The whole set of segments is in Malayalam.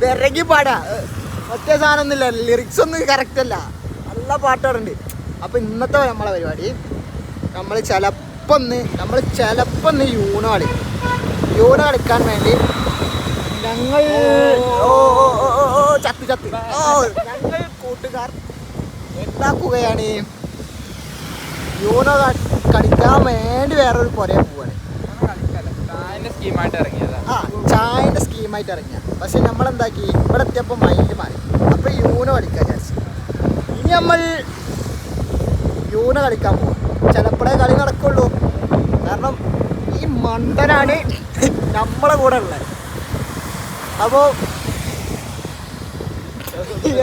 വിറകി പാടാ ഒറ്റ സാധനം ഒന്നുമില്ല, ലിറിക്സ് ഒന്നും കറക്റ്റ് അല്ല, നല്ല പാട്ടുകളുണ്ട്. അപ്പം ഇന്നത്തെ നമ്മളെ പരിപാടി നമ്മൾ ചിലപ്പോൾ യൂണോ കളിക്കാൻ വേണ്ടി ഞങ്ങൾ ഞങ്ങൾ കൂട്ടുകാർ എന്താക്കുകയാണ്, യൂണോ കളിക്കാൻ വേണ്ടി വേറൊരു പുറകെ പോവാണ്. ചായൻ്റെ സ്കീമായിട്ട് ഇറങ്ങിയ. പക്ഷെ നമ്മളെന്താക്കി, ഇവിടെ എത്തിയപ്പോൾ മൈൻഡ് മാറി. അപ്പോൾ യൂണോ കളിക്കാൻ വിചാരിച്ചു. ഇനി നമ്മൾ യൂണോ കളിക്കാൻ പോകും. ചിലപ്പോഴേ കളി നടക്കുള്ളൂ, കാരണം ഈ മണ്ടനാണ് നമ്മളെ കൂടെ ഉള്ളത്. അപ്പോൾ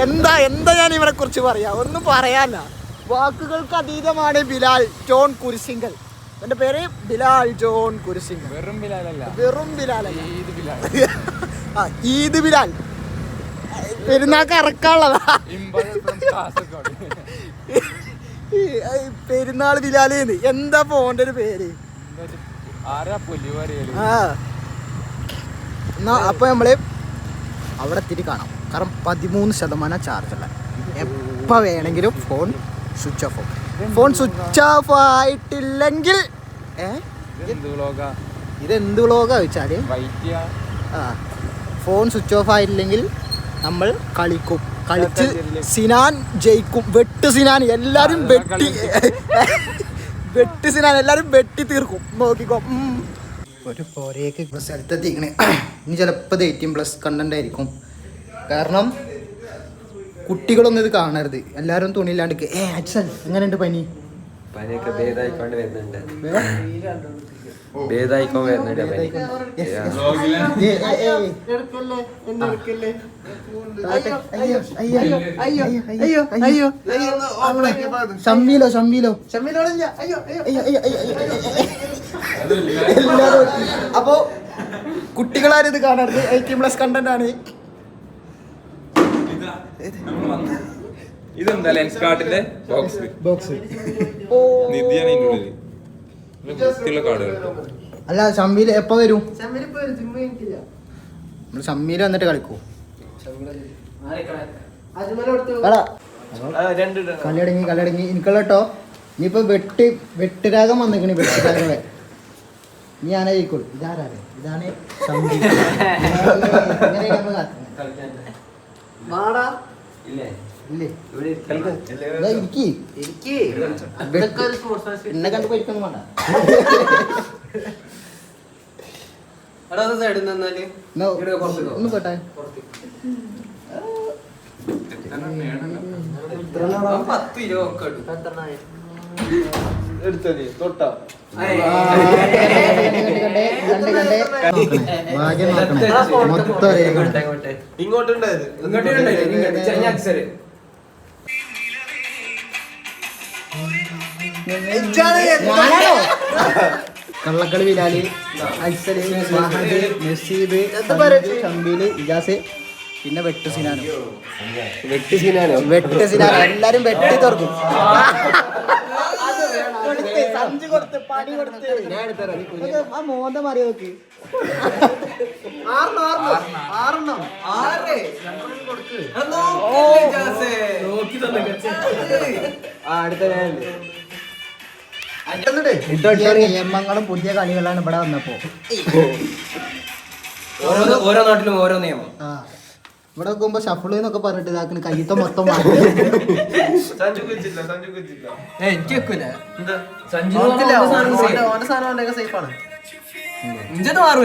എന്താ ഞാൻ ഇവരെ കുറിച്ച് പറയാം, ഒന്നും പറയാല്ല. വാക്കുകൾക്ക് അതീതമാണ് ബിലാൽ ജോൺ കുരിശിങ്കൽ. എൻ്റെ പേര് ബിലാൽ ജോൺ കുരിശിങ്കൽ. വെറും ബിലാലല്ല, ഈദ് ബിലാൽ. പെരുന്നാൾക്ക് ഇറക്കാനുള്ളതാ പെരുന്നാൾ ബിലാലേന്ന്. എന്താ പോന്റെ ഒരു പേര്? എന്നാ അപ്പൊ നമ്മള് അവിടെ എത്തിയിട്ട് കാണാം. കാരണം 13% ചാർജുള്ള, എപ്പോൾ വേണമെങ്കിലും ഫോൺ സ്വിച്ച് ഓഫ് ആവും. ഫോൺ സ്വിച്ച് ഓഫ് ആയിട്ടില്ലെങ്കിൽ ഇതെന്ത് വ്ളോഗാ വെച്ചാല്, ഫോൺ സ്വിച്ച് ഓഫ് ആയിട്ടില്ലെങ്കിൽ നമ്മൾ കളിച്ച് സിനാൻ ജയിക്കും. വെട്ട് സിനാൻ എല്ലാരും വെട്ടി തീർക്കും. നോക്കിക്കോ. ഒരു പോരേക്ക് സ്ഥലത്തെത്തിക്കണേ. ഇനി ചിലപ്പോൾ 18+ കണ്ടന്റ് ആയിരിക്കും. കാരണം കുട്ടികളൊന്നും ഇത് കാണരുത്. എല്ലാവരും തുണിയില്ലാണ്ട് അച്ഛൻ എങ്ങനെയുണ്ട് പനി? പനിയൊക്കെ ഭേദായിക്കൊണ്ട് വരുന്നുണ്ട്. ഭേദായിക്കൊണ്ട് വരുന്നുണ്ട് പനി. ഷംബീലോ അപ്പോ കുട്ടികളാരും ഇത് കാണരുത്. 18+ കണ്ടന്റ് ആണ്. ഇതെന്താ ലെൻസ് കാർഡിന്റെ ബോക്സ് നിധിയാണ് കാർഡ്. അല്ല ഷംബീല് എപ്പോ വരും? ഷംബീല് വന്നിട്ട് കളിക്കൂ. കളി എനിക്കുള്ള കേട്ടോ. ഇനിയിപ്പോ വെട്ടുരാഗം വന്നിക്കണി. വെട്ടുരാഗം ഞാൻ ആയിക്കോളൂ. ഇതാരാണ്? ഇതാണ് ഷംബീൽ. എന്നെ കണ്ട് പഠിക്കൊന്നും വേണ്ട. ഒന്ന് പോട്ടെ. കള്ളക്കളി ബിലാല്, അയ്സല്, മഹദ്, നസീബ്, ഷംബീല്, ഇജാസ്, പിന്നെ വെട്ട് സിനാനോ എല്ലാരും വെട്ടി തുറക്കും. മോന്തം മാറി നോക്ക്. നിയമങ്ങളും പുതിയ കളികളാണ് ഇവിടെ വന്നപ്പോ. ഓരോ നാട്ടിലും ഓരോ നിയമം. ഇവിടെ നോക്കുമ്പോ ഷഫിള് എന്നൊക്കെ പറഞ്ഞിട്ട് ഇതാക്കുന്ന കയ്യത്തെ മൊത്തം മാറൂല.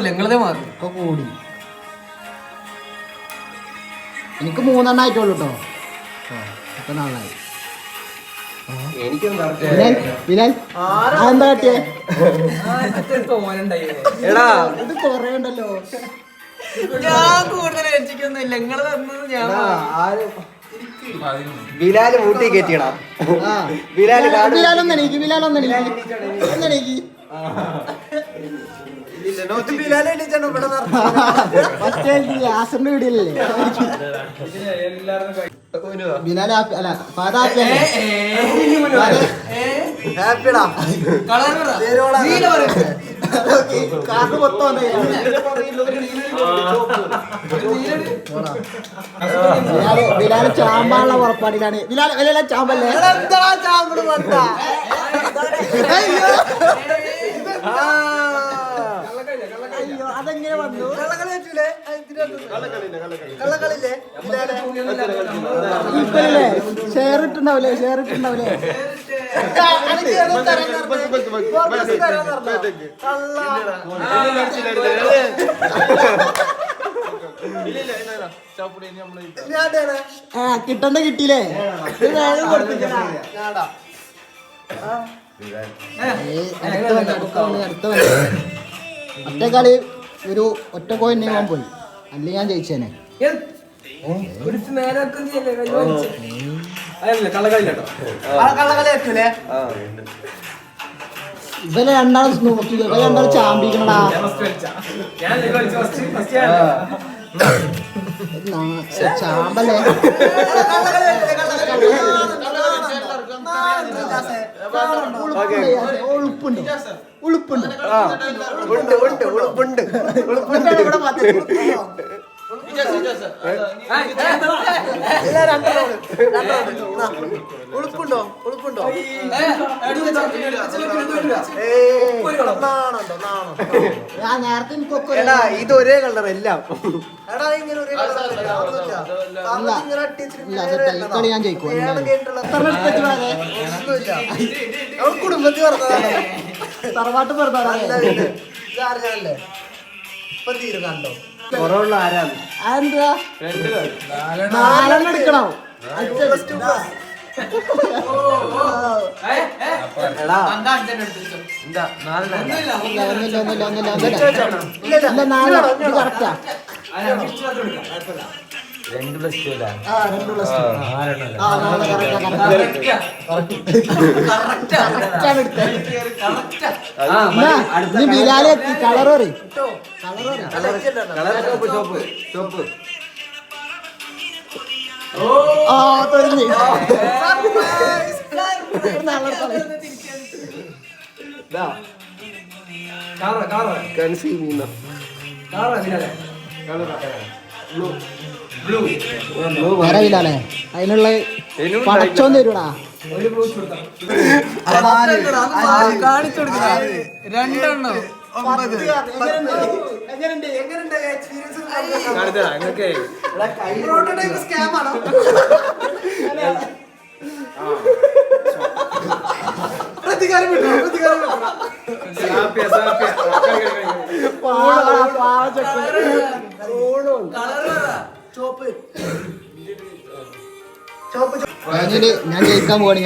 നിങ്ങളതേ മാറും. ഇപ്പൊ കൂടി. എനിക്ക് 3 ആയിട്ടുള്ളൂ കേട്ടോ. ഇപ്പൊ നാളായി. ബിലാൽ എന്താ കാട്ടിയേ? ഇത് കൊറേ ഉണ്ടല്ലോ. ഞാൻ കൂടുതൽ രക്ഷിക്കൊന്നുമില്ല. നിങ്ങള് തന്നത് ഞാൻ ബിലാല് ഊട്ടി കയറ്റിയടാ. ബിലാലൊന്നെണീക്ക്. ബിലാൽ അല്ല കാർഡ് മൊത്തം വന്നേ. ബിലാല് ചാമ്പാനുള്ള പുറപ്പാടിലാണ്. ബിലാൽ ചാമ്പല്ലേ? അയ്യോ അതെങ്ങനെ വന്നു? ഇപ്പല്ലേ ഷെയർ ഇട്ടുണ്ടാവില്ലേ? കിട്ടണ്ട കിട്ടിയില്ലേ? അടുത്ത ഒറ്റ കളി ഒരു ഒറ്റ കോയിൻ ഞാൻ പോയി, അല്ലെങ്കിൽ ഞാൻ ജയിച്ചേനെ. ഇവനെ രണ്ടാളും നോക്കി, ഇവരെ രണ്ടാളും ചാമ്പിക്കണടാ. ചാമ്പല്ലേ? ഉളുപ്പുണ്ടോ? ഉളുപ്പുണ്ടോ? ഉളുപ്പുണ്ടോ? ഞാൻ നേരത്തെ എനിക്കൊക്കെ ഇത് ഒരേ കളർ എല്ലാം. കളി ഞാൻ ജയിക്കും. കുടുംബത്തിൽ പറഞ്ഞതാണ്. തറവാട്ട് പറഞ്ഞാലേ ഇപ്പൊ തീരെ കണ്ടോ? കുറവുള്ള ആരാണ്? അതെന്താ 4 എടുക്കണോ? കറക്റ്റാ. 2 പ്ലസ് 2 ബിലാലെ എത്തി. കളർ പറയും. ചോപ്പ്. ആ തൊഴിഞ്ഞ് വേറെ ബിലാലെ അതിനുള്ള പടച്ചോൻ തരൂടാ. കാണിച്ചു കൊടുക്കുക. 2 പ്രതികാരം ഞാൻ ജയിക്കാൻ പോവാണ്.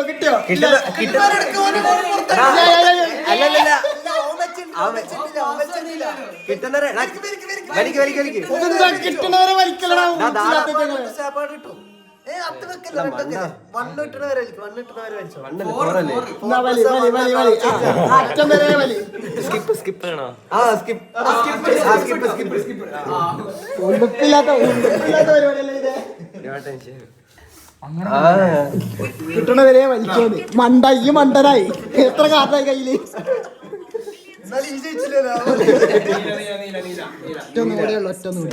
കിട്ടിയോ? കിട്ടുന്നവരെ വലിക്കലടാ. കിട്ടണവരെ വലിച്ചോന്ന്. മണ്ടനായി. എത്ര കാർഡായി കയ്യില്? ഒറ്റൊന്നും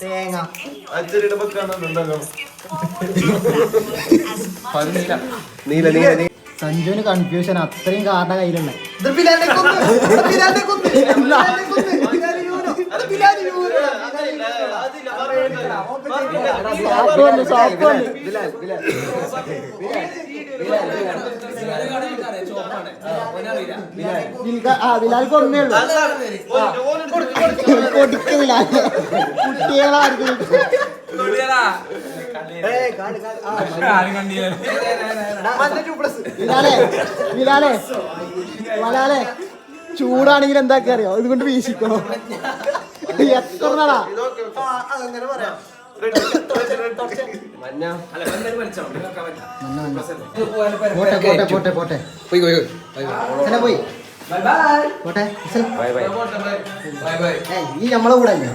തേങ്ങ സഞ്ജുവിന് കൺഫ്യൂഷൻ. അത്രയും കാർഡ കയ്യിലുണ്ട്. ബിലാൽക്ക് ഒന്നേ ഉള്ളൂ. കൊടുക്കുന്നില്ല കുട്ടികളായിരിക്കും. ബിലാലെ ചൂടാണെങ്കിൽ എന്താക്കി അറിയോ? ഇതുകൊണ്ട് വീശിക്കോ. എത്രടാ? പോട്ടെ ഇസലെ പോയി ബൈ ബൈ പോട്ടെ ഇസൽ ബൈ ബൈ ഏയ് ഈ നമ്മളെ കൂടെ അല്ലേ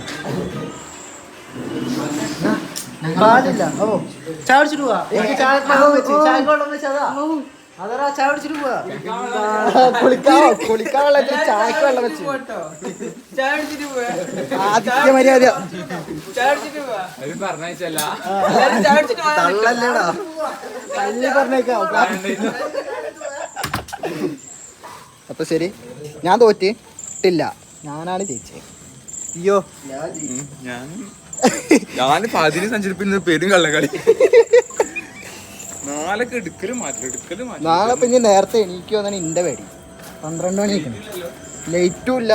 പാടില്ല ഓ ചായ കുടിച്ചിട്ട് പോവാ എനിക്ക് ചായ ചായ വെള്ളം വെച്ചതാ അതറാ ചായ കുടിച്ചിട്ട് പോവാ കുളിക്കാൻ വെള്ളത്തിൽ ചായക്ക് വെള്ളം വെച്ചു ചായ കുടിച്ചിട്ട് പോവാ. ആദ്യ മര്യാദ ചായ കുടിച്ചിട്ട് പോവാ. പറഞ്ഞല്ല എല്ലാരും ചായ കുടിച്ചിട്ട് പോവാ. തള്ളല്ലേടാ തള്ളി പറഞ്ഞേക്കാം അപ്പൊ ശരി ഞാൻ തോറ്റിട്ടില്ല ഞാനാണ് ജയിച്ചത് അയ്യോ ഞാൻ പാതിരി സഞ്ചരിപ്പിക്കുന്ന പേരും കള്ളക്കളി നാളൊക്കെ എടുക്കലും മാറ്റില്ല നാളെ പിന്നെ നേരത്തെ എനിക്ക് വന്നാണ് എന്റെ പേടി 12 മണി നിൽക്കണം ലൈറ്റും ഇല്ല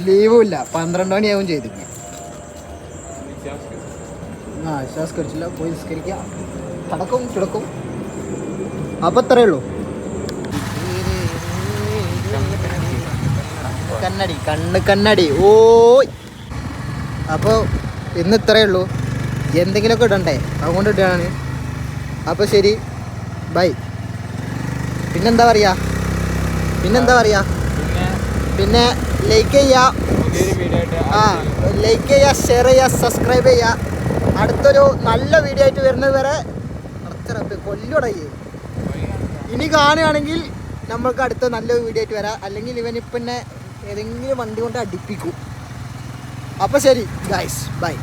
ലീവും ഇല്ല 12 മണിയാവും ചെയ്തിരിക്കും ആ വിശ്വാസ്കരിച്ചില്ല പോയി നിസ്കരിക്കാം കിടക്കും അപ്പൊ ഇത്രയേ ഉള്ളൂ കണ്ണടി ഓയ് അപ്പോൾ ഇന്ന് ഇത്രയേ ഉള്ളൂ എന്തെങ്കിലുമൊക്കെ ഇടണ്ടേ അതുകൊണ്ട് ഇടുകയാണ് അപ്പോൾ ശരി ബൈ പിന്നെന്താ പറയുക പിന്നെ ലൈക്ക് ചെയ്യുക ലൈക്ക് ചെയ്യുക ഷെയർ ചെയ്യുക സബ്സ്ക്രൈബ് ചെയ്യുക അടുത്തൊരു നല്ല വീഡിയോ ആയിട്ട് വരുന്നത് വരെ കൊല്ലുടങ്ങി ഇനി കാണുകയാണെങ്കിൽ നമ്മൾക്ക് അടുത്ത നല്ലൊരു വീഡിയോ ആയിട്ട് വരാം അല്ലെങ്കിൽ ഇവനിപ്പം ഏതെങ്കിലും വണ്ടി കൊണ്ട് അടിപ്പിക്കും അപ്പോൾ ശരി ഗൈസ് ബൈ